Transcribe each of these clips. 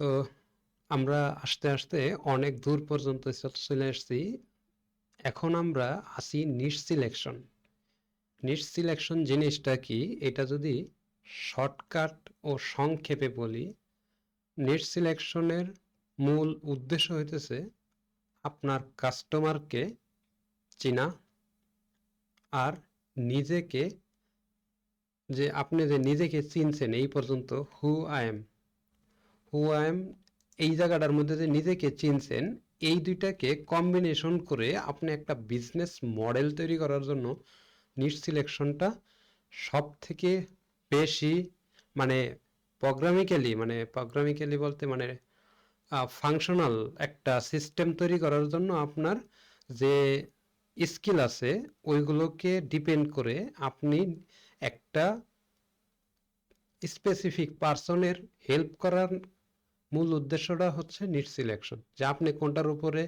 তো আমরা আস্তে আস্তে অনেক দূর পর্যন্ত চলে এসেছি। এখন আমরা আসি নিশ সিলেকশন। নিশ সিলেকশন জিনিসটা কি, এটা যদি শর্টকাট ও সংক্ষেপে বলি, নিশ সিলেকশনের মূল উদ্দেশ্য হইতেছে আপনার কাস্টমারকে চেনা আর নিজেকে, যে আপনি যে নিজেকে চিনছেন এই পর্যন্ত, হু আই এম এই জায়গাটার মধ্যে যে নিজেকে চিনছেন, এই দুইটাকে কম্বিনেশন করে আপনি একটা বিজনেস মডেল তৈরি করার জন্য নিশ সিলেকশনটা সব থেকে বেশি, মানে প্রোগ্রামিক্যালি বলতে মানে ফাংশনাল একটা সিস্টেম তৈরি করার জন্য আপনার যে স্কিল আছে ওইগুলোকে ডিপেন্ড করে আপনি একটা স্পেসিফিক পার্সনের হেল্প করার মূল উদ্দেশ্যটা হচ্ছে নিট সিলেকশন, যে আপনি কোনটার উপরে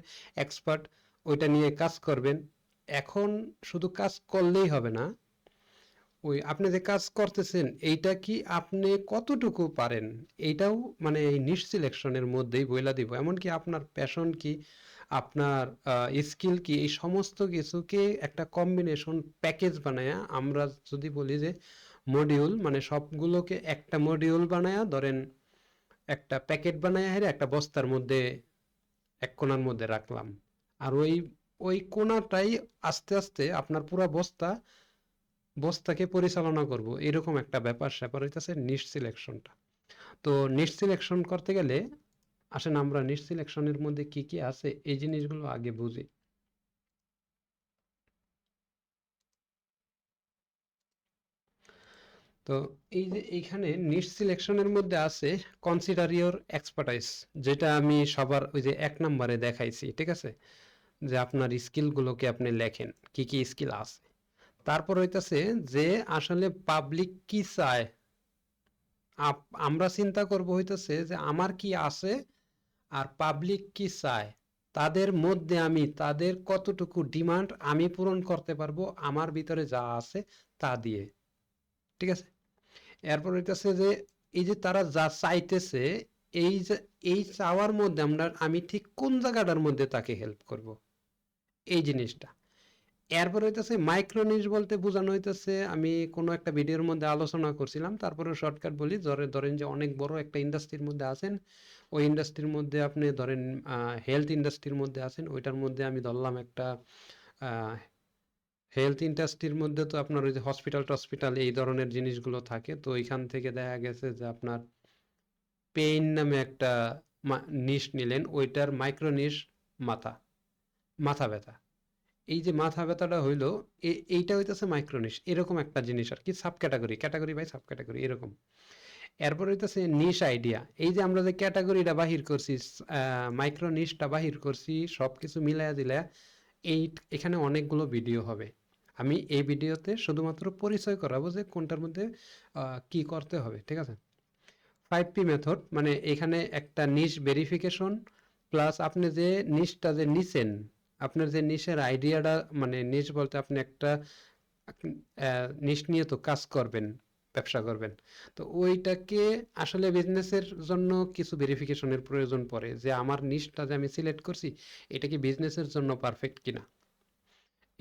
এক্সপার্ট ওইটা নিয়ে কাজ করবেন। এখন শুধু কাজ করলেই হবে না, ওই আপনি যে কাজ করতেছেন এইটা কি আপনি কতটুকু পারেন এইটাও মানে এই নিট সিলেকশনের মধ্যেই বইলা দিব। এমনকি আপনার প্যাশন কি, আপনার স্কিল কি, এই সমস্ত কিছুকে একটা কম্বিনেশন প্যাকেজ বানায়া, আমরা যদি বলি যে মডিউল, মানে সবগুলোকে একটা মডিউল বানায়া ধরেন একটা প্যাকেট বানায় হেরে একটা বস্তার মধ্যে এক কোণার মধ্যে রাখলাম। আর ওই ওই কোণাটাই আস্তে আস্তে আপনার পুরা বস্তাকে পরিচালনা করব, এরকম একটা ব্যাপার স্যাপার হইতেছে নিশ সিলেকশনটা। তো নিশ সিলেকশন করতে গেলে আসেন আমরা নিশ সিলেকশনের মধ্যে কি কি আছে এই জিনিসগুলো আগে বুঝি। তো এই যে এইখানে নিশ সিলেকশনের মধ্যে আছে কনসিডার ইওর এক্সপার্টাইজ, যেটা আমি সবার ওই যে 1 নম্বরে দেখাইছি, ঠিক আছে, যে আপনার স্কিলগুলোকে আপনি লেখেন কি কি স্কিল আছে। তারপর হইতাছে যে আসলে পাবলিক কি চায়, আমরা চিন্তা করব হইতাছে যে আমার কি আছে আর পাবলিক কি চায়, তাদের মধ্যে আমি তাদের কতটুকু ডিমান্ড আমি পূরণ করতে পারবো আমার ভিতরে যা আছে তা দিয়ে, ঠিক আছে। এরপর হইতাছে যে এই যে তারা যা চাইতেছে, এই যে এই চাওয়ার মধ্যে আমি ঠিক কোন জায়গাটার মধ্যে তাকে হেল্প করব, এই জিনিসটা। এরপর হইতেছে মাইক্রোনিশ বলতে বোঝানো হইতেছে, আমি কোনো একটা ভিডিওর মধ্যে আলোচনা করছিলাম, তারপরে শর্টকাট বলি, ধরেন যে অনেক বড় একটা ইন্ডাস্ট্রির মধ্যে আছেন, ওই ইন্ডাস্ট্রির মধ্যে আপনি ধরেন হেলথ ইন্ডাস্ট্রির মধ্যে আছেন, ওইটার মধ্যে আমি ধরলাম একটা হেলথ ইন্ডাস্ট্রির মধ্যে তো আপনার ওই যে হসপিটাল এই ধরনের জিনিসগুলো থাকে, তো ওইখান থেকে দেখা গেছে যে আপনার পেইন নামে একটা নিশ নিলেন, ওইটার মাইক্রো নিশ মাথা মাথা ব্যথা। এই যে মাথা ব্যথাটা হইলো, এইটা হইতেছে মাইক্রোনিশ, এরকম একটা জিনিস আর কি, sub category by sub category এরকম। এরপর হইতেছে নিশ আইডিয়া, এই যে আমরা যে ক্যাটাগরিটা বাহির করছি, মাইক্রোনিশটা বাহির করছি, সবকিছু মিলায়া দিলে এই এখানে অনেকগুলো ভিডিও হবে। আমি এই ভিডিওতে শুধুমাত্র পরিচয় করাবো যে কোনটার মধ্যে কি করতে হবে, ঠিক আছে। 5P মেথড, মানে এখানে একটা নিশ ভেরিফিকেশন, প্লাস আপনি যে নিশটা যে নিছেন, আপনার যে নিশের আইডিয়াটা, মানে নিশ বলতে আপনি একটা নিশ নিয়ে তো কাজ করবেন, ব্যবসা করবেন, তো ওইটাকে আসলে বিজনেসের জন্য কিছু ভেরিফিকেশনের প্রয়োজন পড়ে, যে আমার নিশটা যে আমি সিলেক্ট করছি এটা কি বিজনেসের জন্য পারফেক্ট কিনা,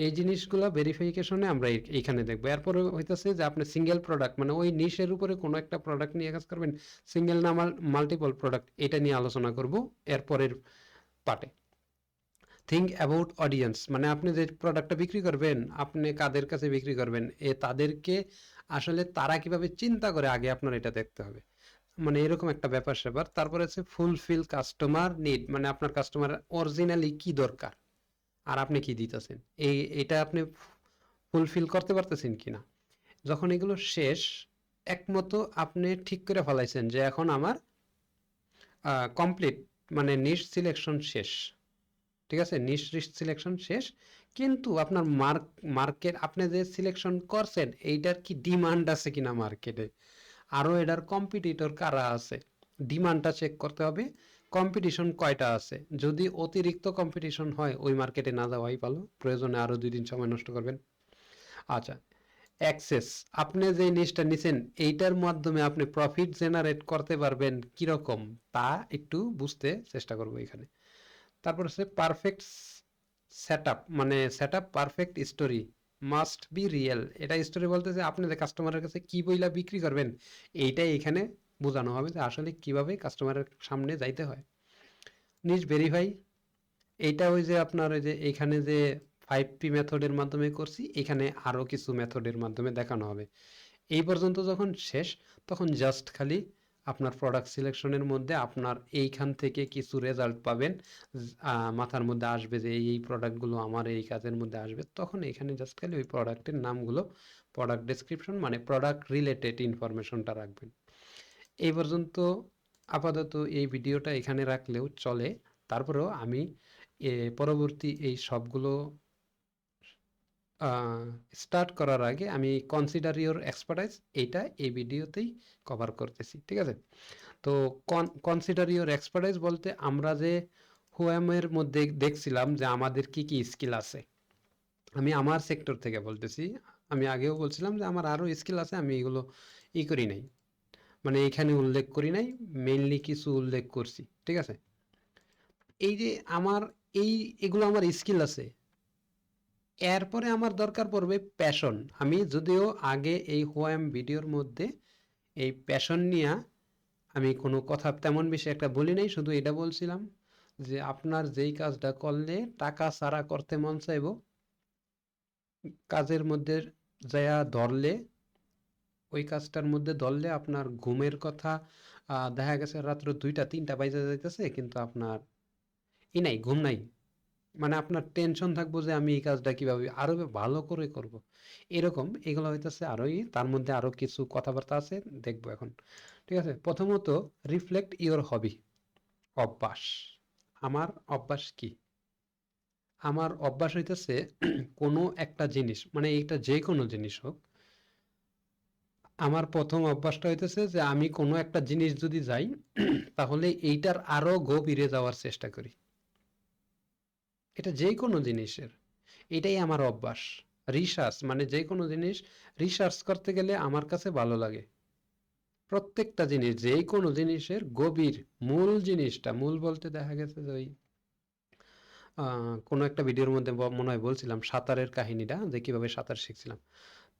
এই জিনিসগুলো ভেরিফিকেশনে আমরা এইখানে দেখবো। এরপরে হইতেছে যে আপনি সিঙ্গেল প্রোডাক্ট, মানে ওই নিশের উপরে কোনো একটা প্রোডাক্ট নিয়ে কাজ করবেন, সিঙ্গেল না মাল্টিপল প্রোডাক্ট, এটা নিয়ে আলোচনা করব এরপরের পার্টে। থিঙ্ক অ্যাবাউট অডিয়েন্স, মানে আপনি যে প্রোডাক্টটা বিক্রি করবেন আপনি কাদের কাছে বিক্রি করবেন, তাদেরকে আসলে তারা কিভাবে চিন্তা করে আগে আপনার এটা দেখতে হবে, মানে এরকম একটা ব্যাপার স্যাপার। তারপরে হচ্ছে ফুলফিল কাস্টমার নিড, মানে আপনার কাস্টমার অরিজিনালি কি দরকার আর আপনি কি দিতেছেন, এটা আপনি ফুলফিল করতে পারতেছেন কিনা। যখন এগুলো শেষ, একমতো আপনি ঠিক করে ফেলাইছেন যে এখন আমার কমপ্লিট, মানে নিশ সিলেকশন শেষ, ঠিক আছে, নিশ সিলেকশন শেষ, কিন্তু আপনার মার্কেট আপনি যে সিলেকশন করছেন এইটার কি ডিমান্ড আছে কিনা মার্কেটে, আরও এটার কম্পিটিটর কারা আছে, ডিমান্ডটা চেক করতে হবে, কম্পিটিশন কয়টা আছে, যদি অতিরিক্ত কম্পিটিশন হয় ওই মার্কেটে না যাওয়াই ভালো, প্রয়োজনে আরও 2 দিন সময় নষ্ট করবেন। আচ্ছা, অ্যাক্সেস, আপনি যে জিনিসটা নিছেন এইটার মাধ্যমে আপনি প্রফিট জেনারেট করতে পারবেন কিরকম তা একটু বুঝতে চেষ্টা করব এখানে। তারপর হচ্ছে পারফেক্ট সেটআপ, মানে setup perfect story must be real. এটা স্টোরি বলতে যে আপনি যে কাস্টমারের কাছে কি বইলা বিক্রি করবেন এইটাই এখানে বোঝানো হবে যে আসলে কিভাবে কাস্টমারের সামনে যাইতে হয়। নিজ ভেরিফাই, এইটা ওই যে আপনার ওই যে এখানে যে 5P মেথডের মাধ্যমে করছি, এখানে আরো কিছু মেথডের মাধ্যমে দেখানো হবে। এই পর্যন্ত যখন শেষ তখন জাস্ট খালি আপনার প্রোডাক্ট সিলেকশনের মধ্যে আপনার এইখান থেকে কিছু রেজাল্ট পাবেন, মাথার মধ্যে আসবে যে এই প্রোডাক্টগুলো আমার এই কাজের মধ্যে আসবে, তখন এখানে জাস্ট খালি ওই প্রোডাক্টের নামগুলো, প্রোডাক্ট ডেসক্রিপশন মানে প্রোডাক্ট রিলেটেড ইনফরমেশনটা রাখবেন। এই পর্যন্ত আপাতত এই ভিডিওটা এখানে রাখলেও চলে। তারপরেও আমি পরবর্তী এই সবগুলো স্টার্ট করার আগে আমি কনসিডার ইওর এক্সপার্টাইজ এইটা এই ভিডিওতেই কভার করতেছি, ঠিক আছে? তো কনসিডার ইওর এক্সপার্টাইজ বলতে আমরা যে হুয়ামের মধ্যে দেখছিলাম যে আমাদের কি কি স্কিল আছে, আমি আমার সেক্টর থেকে বলতেছি। আমি আগেও বলছিলাম যে আমার আরও স্কিল আছে, আমি এগুলো করি নাই, মানে এখানে উল্লেখ করি নাই, মেইনলি কিছু উল্লেখ করছি, ঠিক আছে? এই যে আমার এই এগুলো আমার স্কিল আছে, এরপরে আমার দরকার পড়বে প্যাশন। আমি যদিও আগে এই হোয়াম ভিডিওর মধ্যে এই প্যাশন নিয়ে আমি কোনো কথা তেমন বেশি একটা বলি নাই, শুধু এটা বলছিলাম যে আপনার যেই কাজটা করলে টাকা ছাড়া করতে মন চাইব, কাজের মধ্যে যায়া ধরলে, ওই কাজটার মধ্যে ধরলে আপনার ঘুমের কথা, দেখা গেছে রাত্র 2টা 3টা বাজে যাইতেছে কিন্তু আপনার নাই, ঘুম নাই, মানে আপনার টেনশন থাকবো যে আমি এই কাজটা কিভাবে আরো ভালো করে করব, এরকম এগুলো হইতেছে আরোই, তার মধ্যে আরো কিছু কথাবার্তা আছে, দেখবো এখন, ঠিক আছে? প্রথমত, রিফ্লেক্ট ইওর হবি, অভ্যাস। আমার অভ্যাস কি? আমার অভ্যাস হইতেছে কোনো একটা জিনিস, মানে এটা যে কোনো জিনিস হোক, আমার প্রথম অভ্যাসটা হইতেছে যে আমি কোনো একটা জিনিস যদি যাই তাহলে এইটার আরো গভীরে যাওয়ার চেষ্টা করি, এটা যে কোনো জিনিসের, এটাই আমার অভ্যাস। রিসার্চ, মানে যে কোনো জিনিস রিসার্চ করতে গেলে আমার কাছে ভালো লাগে। প্রত্যেকটা জিনিস, যে কোনো জিনিসের গভীর মূল জিনিসটা, মূল বলতে দেখা গেছে যে ওই কোনো একটা ভিডিওর মধ্যে মনে হয় বলছিলাম সাঁতারের কাহিনীটা, যে কিভাবে সাঁতার শিখছিলাম।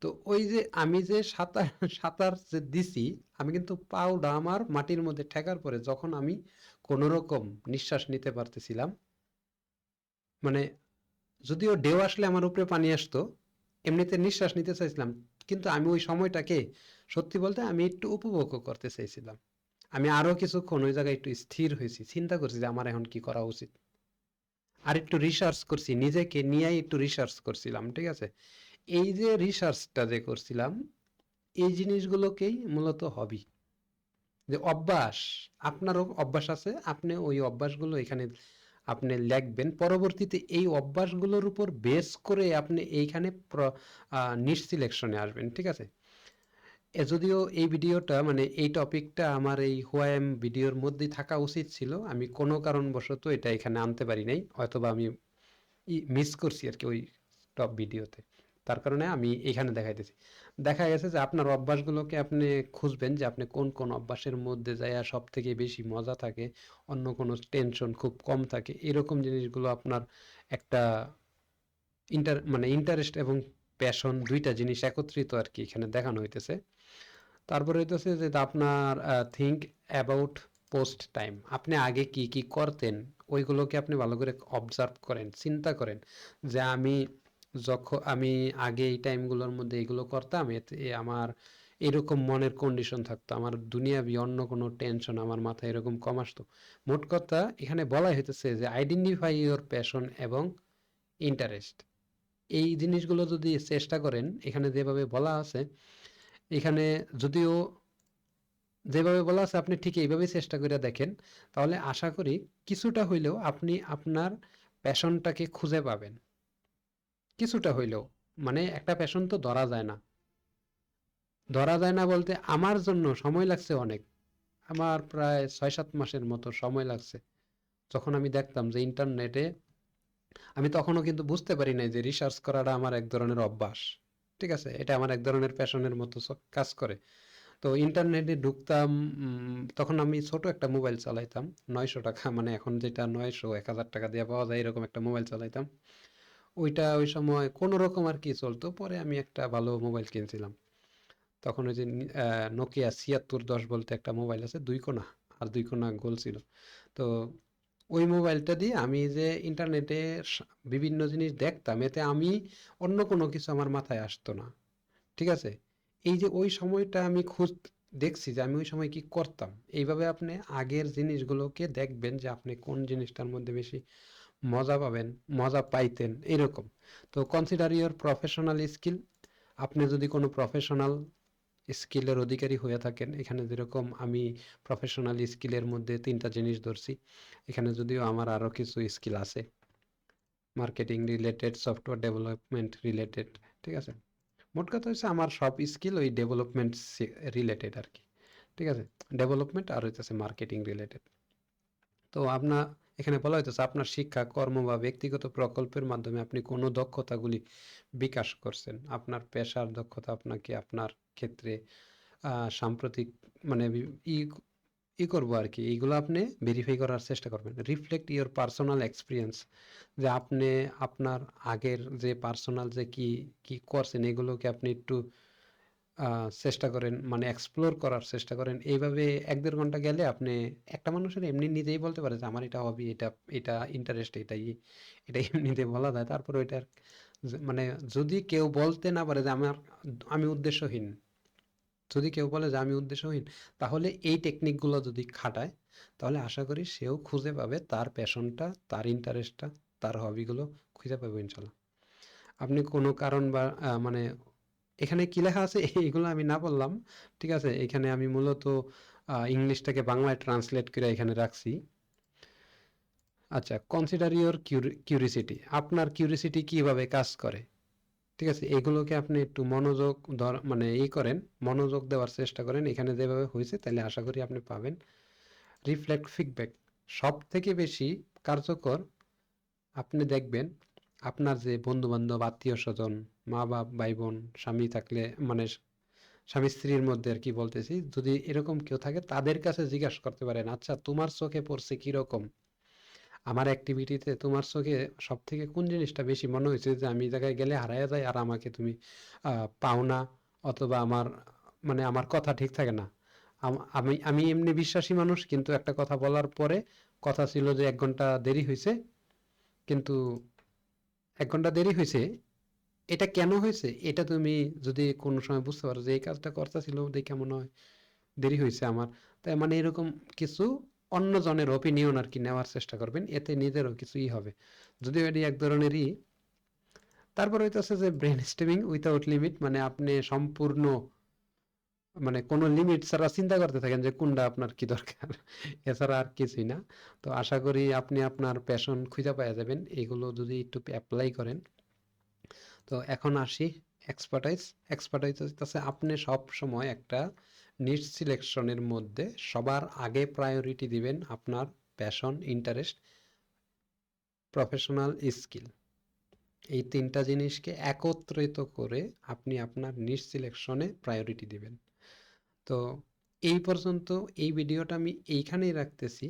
তো ওই যে আমি যে সাঁতার সাঁতার যে দিছি, আমি কিন্তু পাউডা আমার মাটির মধ্যে ঠেকার পরে যখন আমি কোনো রকম নিঃশ্বাস নিতে পারতেছিলাম, মানে যদিও ঢেউ আসলে আমার উপরে পানি আসতো, এমনিতে নিঃশ্বাস নিতে চাইছিলাম, কিন্তু আমি ওই সময়টাকে সত্যি বলতে আমি একটু উপভোগ করতে চাইছিলাম। আমি আরো কিছুক্ষণ ওই জায়গায় একটু স্থির হয়েছি, চিন্তা করছি যে আমার এখন কি করা উচিত, আর একটু রিসার্চ করছি, নিজেকে নিয়েই একটু রিসার্চ করছিলাম, ঠিক আছে? এই যে রিসার্চটা যে করছিলাম, এই জিনিসগুলোকেই মূলত হবি, যে অভ্যাস। আপনারও অভ্যাস আছে, আপনি ওই অভ্যাসগুলো এখানে আপনি লিখবেন, পরবর্তীতে এই অভ্যাসগুলোর উপর বেস করে আপনি এইখানে নিট সিলেকশনে আসবেন, ঠিক আছে? যদিও এই ভিডিওটা মানে এই টপিকটা আমার এই হোয়াইএম ভিডিওর মধ্যেই থাকা উচিত ছিল, আমি কোনো কারণবশত এটা এখানে আনতে পারি নাই, হয়তোবা আমি মিস করছি আর কি ওই টপ ভিডিওতে, তার কারণে আমি এখানে দেখাইতেছি। দেখা গেছে যে আপনার অভ্যাসগুলোকে আপনি খুঁজবেন যে আপনি কোন কোন অভ্যাসের মধ্যে যাইয়া সব থেকে বেশি মজা থাকে, অন্য কোনো টেনশন খুব কম থাকে, এরকম জিনিসগুলো আপনার একটা মানে ইন্টারেস্ট এবং প্যাশন, দুইটা জিনিস একত্রিত আর কি এখানে দেখানো হইতেছে। তারপরে হইতেছে যে আপনার থিঙ্ক অ্যাবাউট পোস্ট টাইম, আপনি আগে কি কি করতেন ওইগুলোকে আপনি ভালো করে অবজার্ভ করেন, চিন্তা করেন যে আমি যখন আমি আগে এই টাইমগুলোর মধ্যে এগুলো করতাম, এতে আমার এরকম মনের কন্ডিশন থাকতো, আমার দুনিয়াবি অন্য কোনো টেনশন আমার মাথায় এরকম কম আসতো। মোট কথা এখানে বলাই হইতেছে যে আইডেন্টিফাই ইওর প্যাশন এবং ইন্টারেস্ট, এই জিনিসগুলো যদি চেষ্টা করেন, এখানে যেভাবে বলা আছে, এখানে যদিও যেভাবে বলা আছে আপনি ঠিক এইভাবেই চেষ্টা করে দেখেন, তাহলে আশা করি কিছুটা হইলেও আপনি আপনার প্যাশনটাকে খুঁজে পাবেন, কিছুটা হইলেও। মানে একটা প্যাশন তো ধরা যায় না, ধরা যায় না বলতে আমার জন্য সময় লাগছে অনেক, আমার প্রায় 6-7 মাসের মতো সময় লাগছে, যখন আমি দেখতাম যে ইন্টারনেটে, আমি তখনও কিন্তু বুঝতে পারি নাই যে রিসার্চ করাটা আমার এক ধরনের অভ্যাস, ঠিক আছে? এটা আমার এক ধরনের প্যাশনের মতো কাজ করে। তো ইন্টারনেটে ঢুকতাম, তখন আমি ছোট একটা মোবাইল চালাইতাম, 900 টাকা, মানে এখন যেটা 900 1000 টাকা দিয়ে পাওয়া যায় এরকম একটা মোবাইল চালাইতাম। ওইটা ওই সময় কোনো রকম আর কি চলতো, পরে আমি একটা ভালো মোবাইল কিনছিলাম। তখন ওই যে নোকিয়া 7610 বলতে একটা মোবাইল আছে, 2 কোনা, আর 2 কোনা গোল ছিল। তো ওই মোবাইলটা দিয়ে আমি যে ইন্টারনেটে বিভিন্ন জিনিস দেখতাম, এতে আমি অন্য কোনো কিছু আমার মাথায় আসতো না। ঠিক আছে? এই যে ওই সময়টা আমি দেখছি যে আমি ওই সময় কি করতাম। এইভাবে আপনি আগের জিনিসগুলোকে দেখবেন যে আপনি কোন জিনিসটার মধ্যে বেশি মজা পাবেন, মজা পাইতেন, এরকম। তো কনসিডার ইওর প্রফেশনাল স্কিল। আপনি যদি কোনো প্রফেশনাল স্কিলের অধিকারী হয়ে থাকেন, এখানে যেরকম আমি প্রফেশনাল স্কিলের মধ্যে 3টা জিনিস ধরছি, এখানে যদিও আমার আরও কিছু স্কিল আছে, marketing related, software development related. ঠিক আছে? মোট কথা হচ্ছে আমার সব স্কিল ওই ডেভেলপমেন্ট রিলেটেড আর কি। ঠিক আছে? ডেভেলপমেন্ট আর হইতেছে মার্কেটিং রিলেটেড। তো আপনার এখানে বলা হইতেছে আপনার শিক্ষা, কর্ম বা ব্যক্তিগত প্রকল্পের মাধ্যমে আপনি কোন দক্ষতাগুলি বিকাশ করছেন। আপনার পেশার দক্ষতা আপনাকে আপনার ক্ষেত্রে সাম্প্রতিক মানে ই ই করবো আর কি, এইগুলো আপনি ভেরিফাই করার চেষ্টা করবেন। রিফ্লেক্ট ইওর পার্সোনাল এক্সপিরিয়েন্স, যে আপনি আপনার আগের যে পার্সোনাল যে কি কি করছেন এগুলোকে আপনি একটু চেষ্টা করেন, মানে এক্সপ্লোর করার চেষ্টা করেন। এইভাবে 1-1.5 ঘন্টা গেলে আপনি, একটা মানুষের এমনি নিজেই বলতে পারে যে আমার এটা হবি, এটা এটা ইন্টারেস্ট, এটাই এটা এমনিতে বলা যায়। তারপরে ওইটার মানে যদি কেউ বলতে না পারে যে আমি উদ্দেশ্যহীন, যদি কেউ বলে যে আমি উদ্দেশ্যহীন, তাহলে এই টেকনিকগুলো যদি খাটায়, তাহলে আশা করি সেও খুঁজে পাবে তার প্যাশনটা, তার ইন্টারেস্টটা, তার হবিগুলো খুঁজে পাবে ইনশাল্লাহ। আপনি কোনো কারণ বা মানে এখানে কি লেখা আছে এইগুলো আমি না বললাম। ঠিক আছে? এখানে আমি মূলত ইংলিশটাকে বাংলায় ট্রান্সলেট করে এখানে রাখছি। আচ্ছা, কনসিডার ইওর কিউরিসিটি। আপনার কিউরিসিটি কিভাবে কাজ করে? ঠিক আছে? এগুলোকে আপনি একটু মনোযোগ মানে করেন, মনোযোগ দেওয়ার চেষ্টা করেন। এখানে যেভাবে হয়েছে তাহলে আশা করি আপনি পাবেন। Reflect feedback. সব থেকে বেশি কার্যকর আপনি দেখবেন আপনার যে বন্ধু বান্ধব, আত্মীয় স্বজন, মা বাপ, ভাই বোন, স্বামী থাকলে, মানে স্বামী স্ত্রীর মধ্যে আর কি বলতেছি, যদি এরকম কেউ থাকে তাদের কাছে জিজ্ঞাসা করতে পারেন, আচ্ছা তোমার চোখে পড়ছে কিরকম আমার অ্যাক্টিভিটিতে, তোমার চোখে সব থেকে কোন জিনিসটা বেশি মনে হয়েছে যে আমি এই জায়গায় গেলে হারায়া যায় আর আমাকে তুমি পাও না, অথবা আমার মানে আমার কথা ঠিক থাকে না। আমি আমি এমনি বিশ্বাসী মানুষ, কিন্তু একটা কথা বলার পরে কথা ছিল যে 1 ঘন্টা দেরি হয়েছে, কিন্তু 1 ঘন্টা দেরি হয়েছে, এটা কেন হয়েছে এটা তুমি যদি কোনো সময় বুঝতে পারো যে এই কাজটা করতেছিল দেখে মনে হয় দেরি হয়েছে আমার, তাই মানে এরকম কিছু অন্য জনের ওপিনিয়ন আর কি নেওয়ার চেষ্টা করবেন, এতে নিজেরও কিছুই হবে, যদিও এটি এক ধরনেরই। তারপর হইতেছে যে ব্রেন স্ট্রিমিং উইথাউট লিমিট, মানে আপনি সম্পূর্ণ মানে কোনো লিমিট ছাড়া চিন্তা করতে থাকেন যে কোনটা আপনার কি দরকার এছাড়া আর কিছুই না। তো আশা করি আপনি আপনার প্যাশন খুঁজে পাওয়া যাবেন এগুলো যদি একটু অ্যাপ্লাই করেন। তো এখন আসি এক্সপার্টাইজ। এক্সপার্টাইজ হচ্ছে আপনি সব সময় একটা নিশ সিলেকশনের মধ্যে সবার আগে প্রায়োরিটি দিবেন আপনার প্যাশন, ইন্টারেস্ট, প্রফেশনাল স্কিল, এই 3টা জিনিসকে একত্রিত করে আপনি আপনার নিশ সিলেকশনে প্রায়োরিটি দিবেন। তো এই পর্যন্ত এই ভিডিওটা আমি এইখানেই রাখতেছি।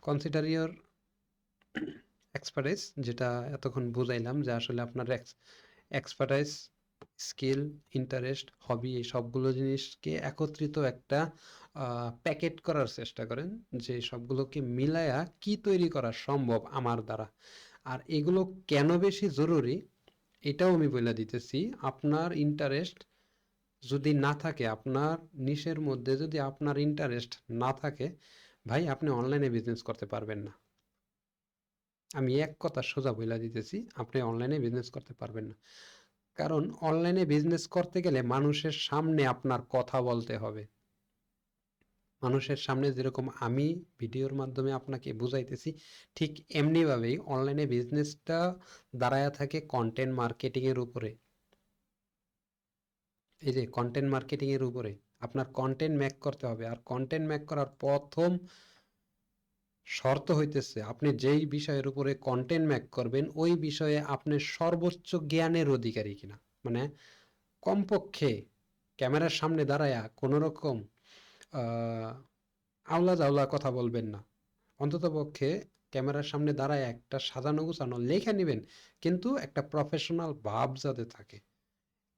কনসিডার ইওর এক্সপার্টাইজ, যেটা এতক্ষণ বুঝাইলাম যে আসলে আপনার এক্সপার্টাইজ, স্কিল, ইন্টারেস্ট, হবি, এই সবগুলো জিনিসকে একত্রিত একটা প্যাকেট করার চেষ্টা করেন, যে সবগুলোকে মিলায়া কি তৈরি করা সম্ভব আমার দ্বারা। আর এগুলো কেন বেশি জরুরি এটাও আমি বলে দিতেছি। আপনার ইন্টারেস্ট যদি না থাকে, আপনার নিশের মধ্যে যদি আপনার ইন্টারেস্ট না থাকে, ভাই আপনি অনলাইনে বিজনেস করতে পারবেন না। আমি এক কথা সোজা বলে দিতেছি, আপনি অনলাইনে বিজনেস করতে পারবেন না। কারণ অনলাইনে বিজনেস করতে গেলে মানুষের সামনে আপনার কথা বলতে হবে। মানুষের সামনে যেরকম আমি ভিডিওর মাধ্যমে আপনাকে বুঝাইতেছি, ঠিক এমনিভাবেই অনলাইনে বিজনেসটা দাঁড়ায়া থাকে কন্টেন্ট মার্কেটিং এর উপরে। এই যে কন্টেন্ট মার্কেটিং এর উপরে আপনার কন্টেন্ট মেক করতে হবে, আর কন্টেন্ট মেক করার প্রথম শর্ত হইতেছে আপনি যেই বিষয়ের উপরে কন্টেন্ট মেক করবেন ওই বিষয়ে আপনি সর্বোচ্চ জ্ঞানের অধিকারী কিনা। মানে কমপক্ষে ক্যামেরার সামনে দাঁড়ায়া কোনো রকম আওলা জাওলা কথা বলবেন না। অন্ততপক্ষে ক্যামেরার সামনে দাঁড়ায় একটা সাজানো গুছানো লেখা নিবেন, কিন্তু একটা প্রফেশনাল ভাব যাতে থাকে,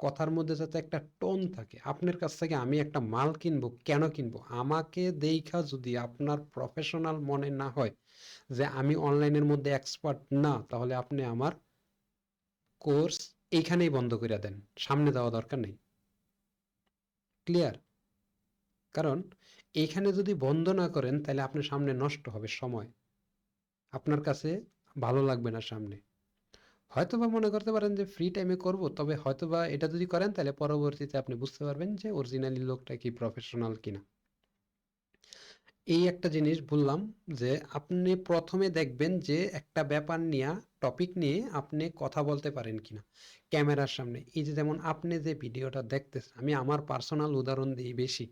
কথার মধ্যে যাতে একটা টোন থাকে। আপনার কাছ থেকে আমি একটা মাল কিনবো, কেন কিনবো? আমাকে দেইখা যদি আপনার প্রফেশনাল মনে না হয়, যে আমি অনলাইনের মধ্যে এক্সপার্ট না, তাহলে আপনি আমার কোর্স এইখানেই বন্ধ করে দেন, সামনে দেওয়া দরকার নেই। ক্লিয়ার? কারণ এইখানে যদি বন্ধ না করেন, তাহলে আপনার সামনে নষ্ট হবে সময়, আপনার কাছে ভালো লাগবে না সামনে। হয়তোবা মনে করতে পারেন যে ফ্রি টাইমে করব, তবে হয়তোবা এটা যদি করেন তাহলে পরবর্তীতে আপনি বুঝতে পারবেন যে অরিজিনালি লোকটা কি প্রফেশনাল কিনা। এই একটা জিনিস বললাম, যে আপনি প্রথমে দেখবেন যে একটা ব্যাপার নিয়ে, টপিক নিয়ে আপনি কথা বলতে পারেন কিনা ক্যামেরার সামনে। এই যে যেমন আপনি যে ভিডিওটা দেখতেছেন, আমি আমার পার্সোনাল উদাহরণ দিই বেশি,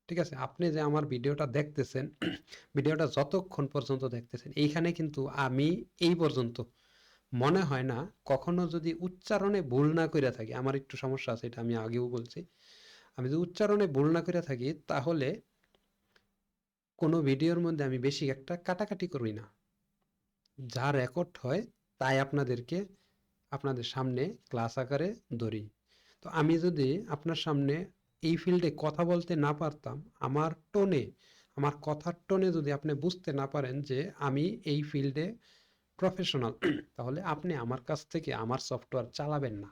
ঠিক আছে? আপনি যে আমার ভিডিওটা দেখতেছেন, ভিডিওটা যতক্ষণ পর্যন্ত দেখতেছেন, এইখানে কিন্তু আমি এই পর্যন্ত মনে হয় না কখনো যদি উচ্চারণে ভুল না করে থাকি, আমার একটু সমস্যা আছে, এটা আমি আগেও বলছি, আমি যদি উচ্চারণে ভুল না করে থাকি, তাহলে কোনো ভিডিওর মধ্যে আমি বেশি একটা কাটাকাটি করি না। যা রেকর্ড হয় তাই আপনাদের সামনে ক্লাস আকারে ধরি। তো আমি যদি আপনার সামনে এই ফিল্ডে কথা বলতে না পারতাম, আমার টোনে, আমার কথার টোনে যদি আপনি বুঝতে না পারেন যে আমি এই ফিল্ডে প্রফেশনাল, তাহলে আপনি আমার কাছ থেকে আমার সফটওয়্যার চালাবেন না।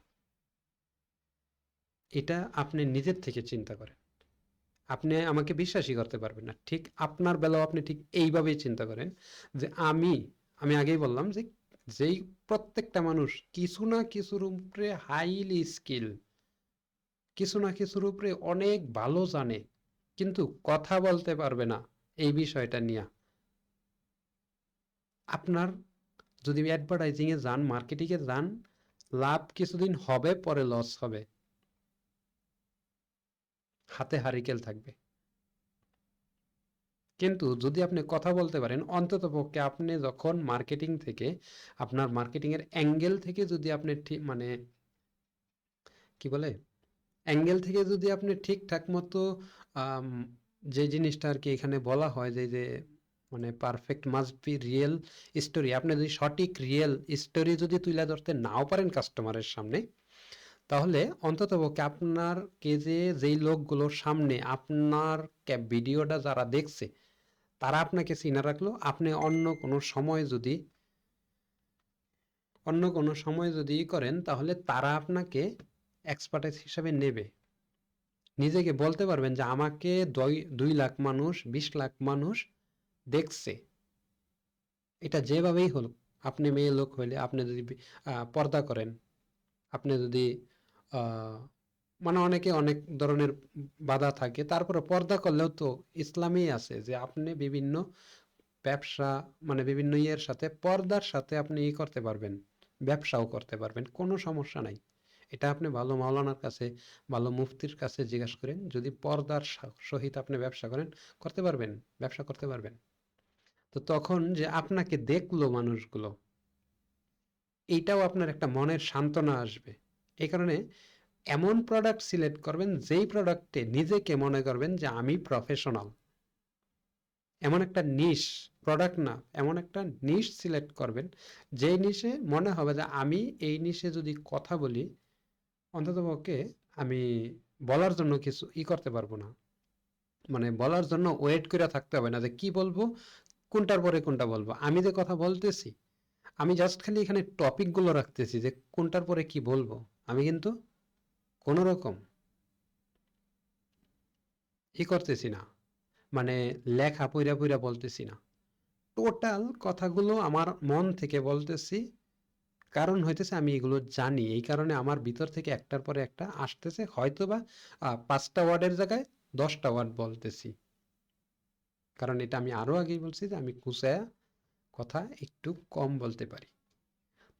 এটা আপনি নিজের থেকে চিন্তা করেন। আপনি আমাকে বিশ্বাসই করতে পারবেন না। ঠিক আপনার বেলাও আপনি ঠিক এইভাবেই চিন্তা করেন, যে আমি আগেই বললাম যে যেই প্রত্যেকটা মানুষ কিছু না কিছুর উপরে হাইলি স্কিল, কিছু না কিছুর উপরে অনেক ভালো জানে, কিন্তু কথা বলতে পারবে না এই বিষয়টা নিয়ে। আপনার যদি অ্যাডভার্টাইজিং এ যান, মার্কেটিং এ যান, লাভ কিছুদিন হবে, পরে লস হবে, হাতে হারিকেল থাকবে। কিন্তু যদি আপনি কথা বলতে পারেন, অন্ততপক্ষে আপনি যখন মার্কেটিং থেকে, আপনার মার্কেটিং এর অ্যাঙ্গেল থেকে যদি আপনি ঠিক মানে কি বলে, অ্যাঙ্গেল থেকে যদি আপনি ঠিকঠাক মতো আম, যে জিনিসটা আর কি এখানে বলা হয়, যে মানে perfect must be real story, আপনি যদি সঠিক রিয়েল স্টোরি যদি তুলে ধরতে নাও পারেন কাস্টমারের সামনে, তাহলে অন্ততপক্ষে আপনার কে যেই লোকগুলোর সামনে আপনার ভিডিওটা যারা দেখছে, তারা আপনাকে চিনে রাখলো। আপনি অন্য কোনো সময় যদি করেন, তাহলে তারা আপনাকে এক্সপার্টাইজ হিসাবে নেবে। নিজেকে বলতে পারবেন যে আমাকে 2 লাখ মানুষ, 20 লাখ মানুষ দেখছে। এটা যেভাবেই হলো, আপনি মেয়ে লোক হইলে, আপনি যদি পর্দা করেন, আপনি যদি আহ, মানে অনেকে অনেক ধরনের বাধা থাকে, তারপরে পর্দা করলেও তো ইসলামেই আছে যে আপনি বিভিন্ন ব্যবসা, মানে বিভিন্ন ইয়ের সাথে, পর্দার সাথে আপনি করতে পারবেন, ব্যবসাও করতে পারবেন, কোনো সমস্যা নাই। এটা আপনি ভালো মাওলানার কাছে, ভালো মুফতির কাছে জিজ্ঞাসা করেন, যদি পর্দার সহিত আপনি ব্যবসা করেন, করতে পারবেন, ব্যবসা করতে পারবেন। তো তখন যে আপনাকে দেখলো মানুষগুলো, এইটাও আপনার একটা মনের সান্ত্বনা আসবে। এই কারণে এমন প্রোডাক্ট সিলেক্ট করবেন, যেই প্রোডাক্টে নিজেকে মনে করবেন যে আমি প্রফেশনাল। এমন একটা নিশ প্রোডাক্ট না, এমন একটা নিশ সিলেক্ট করবেন, যেই নিশে মনে হবে যে আমি এই নিশে যদি কথা বলি, অন্ততপক্ষে আমি বলার জন্য কিছু করতে পারবো না, মানে বলার জন্য ওয়েট করে থাকতে হবে না যে কি বলবো, কোনটার পরে কোনটা বলবো। আমি যে কথা বলতেছি, আমি জাস্ট খালি এখানে টপিকগুলো রাখতেছি যে কোনটার পরে কি বলবো, আমি কিন্তু কোনো রকম করতেছি না, মানে লেখা পইরা পইরা বলতেছি না, টোটাল কথাগুলো আমার মন থেকে বলতেছি। কারণ হইতেছে আমি এগুলো জানি, এই কারণে আমার ভিতর থেকে একটার পরে একটা আসতেছে, হয়তোবা 5টা ওয়ার্ডের জায়গায় 10টা ওয়ার্ড বলতেছি। কারণ এটা আমি আরো আগেই বলছি যে আমি কুচায়া কথা একটু কম বলতে পারি।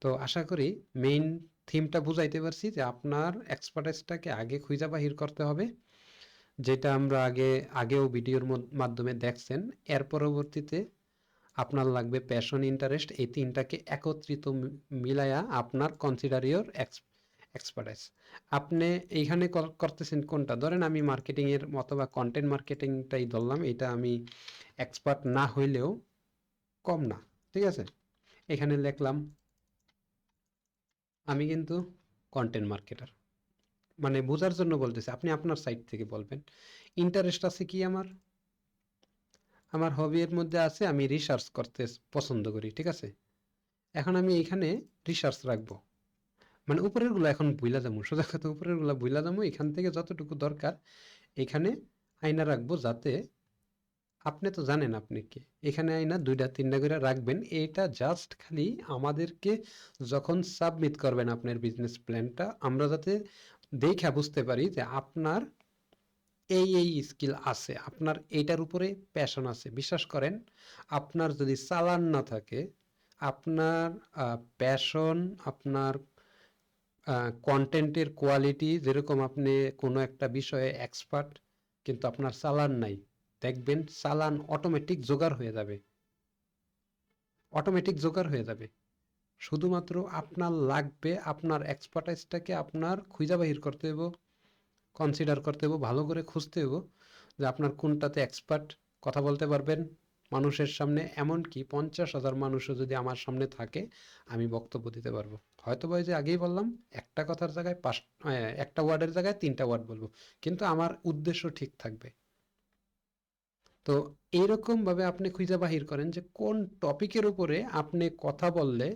তো আশা করি মেইন থিমটা বুঝাইতে পারছি, যে আপনার এক্সপার্টাইজটাকে আগে খুঁজে বাহির করতে হবে, যেটা আমরা আগেও ভিডিওর মাধ্যমে দেখছেন। এর পরবর্তীতে আপনার লাগবে প্যাশন, ইন্টারেস্ট, এই তিনটাকে একত্রিত মিলায়া আপনার কনসিডার ইওর এক্সপার্টাইজ। আপনি এইখানে করতেছেন কোনটা? ধরেন আমি মার্কেটিং এর অথবা কন্টেন্ট মার্কেটিংটাই ধরলাম, এটা আমি এক্সপার্ট না হইলেও কম না, ঠিক আছে? এখানে লিখলাম আমি কিন্তু কন্টেন্ট মার্কেটার, মানে বোঝার জন্য বলতেছি, আপনি আপনার সাইড থেকে বলবেন। ইন্টারেস্ট আছে কি আমার? আমার হবি এর মধ্যে আছে আমি রিসার্চ করতে পছন্দ করি, ঠিক আছে? এখন আমি এখানে রিসার্চ রাখবো, মানে উপরের গুলো এখন বুইলা যাবো, সোজা কথা উপরের গুলা বুইলা যাবো, এখান থেকে যতটুকু দরকার এখানে আয়না রাখবো, যাতে আপনি তো জানেন আপনি কি, এখানে আয়না 2টা 3টা করে রাখবেন। এটা জাস্ট খালি আমাদেরকে যখন সাবমিট করবেন আপনার বিজনেস প্ল্যানটা, আমরা যাতে দেখা বুঝতে পারি যে আপনার এই স্কিল আছে, আপনার এইটার উপরে প্যাশন আছে। বিশ্বাস করেন, আপনার যদি চালান না থাকে, আপনার প্যাশন, আপনার কন্টেন্টের কোয়ালিটি যেরকম, আপনি কোনো একটা বিষয়ে এক্সপার্ট কিন্তু আপনার চালান নাই, দেখবেন চালান অটোমেটিক জোগাড় হয়ে যাবে, অটোমেটিক জোগাড় হয়ে যাবে। শুধুমাত্র আপনার লাগবে আপনার এক্সপার্টাইজটাকে আপনার খুঁজা বাহির করতে হবে, কনসিডার করতে হবে, ভালো করে খুঁজতে হবে যে আপনার কোনটাতে এক্সপার্ট, কথা বলতে পারবেন মানুষের সামনে, এমনকি 50,000 মানুষও যদি আমার সামনে থাকে আমি বক্তব্য দিতে পারবো। হয়তো বা যে আগেই বললাম, একটা কথার জায়গায় একটা ওয়ার্ডের জায়গায় 3টা ওয়ার্ড বলবো, কিন্তু আমার উদ্দেশ্য ঠিক থাকবে। তো এইরকম ভাবে আপনি খুঁজে বাহির করেন যে কোন টপিকের উপরে আপনি কথা বললে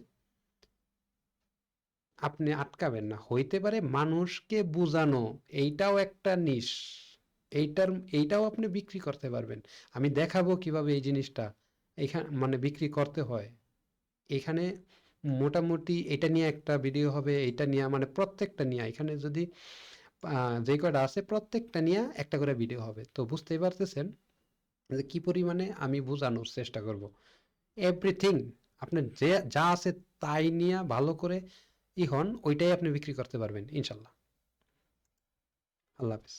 আপনি আটকাবেন না। হইতে পারে মানুষকে বুঝানো, এইটাও একটা নিশ, এইটার এইটাও আপনি বিক্রি করতে পারবেন। আমি দেখাবো কিভাবে এই জিনিসটা এখানে মানে বিক্রি করতে হয়। এখানে মোটামুটি এটা নিয়ে একটা ভিডিও হবে, এটা নিয়ে মানে প্রত্যেকটা নিয়ে এখানে যদি যে কয়টা আছে প্রত্যেকটা নিয়ে একটা করে ভিডিও হবে। তো বুঝতেই পারতেছেন যে কি পরিমাণে আমি বোঝানোর চেষ্টা করব। এভরিথিং আপনি যে যা আছে তাই নিয়ে ভালো করে হন, ওইটাই আপনি বিক্রি করতে পারবেন ইনশাল্লাহ। আল্লাহ হাফেজ।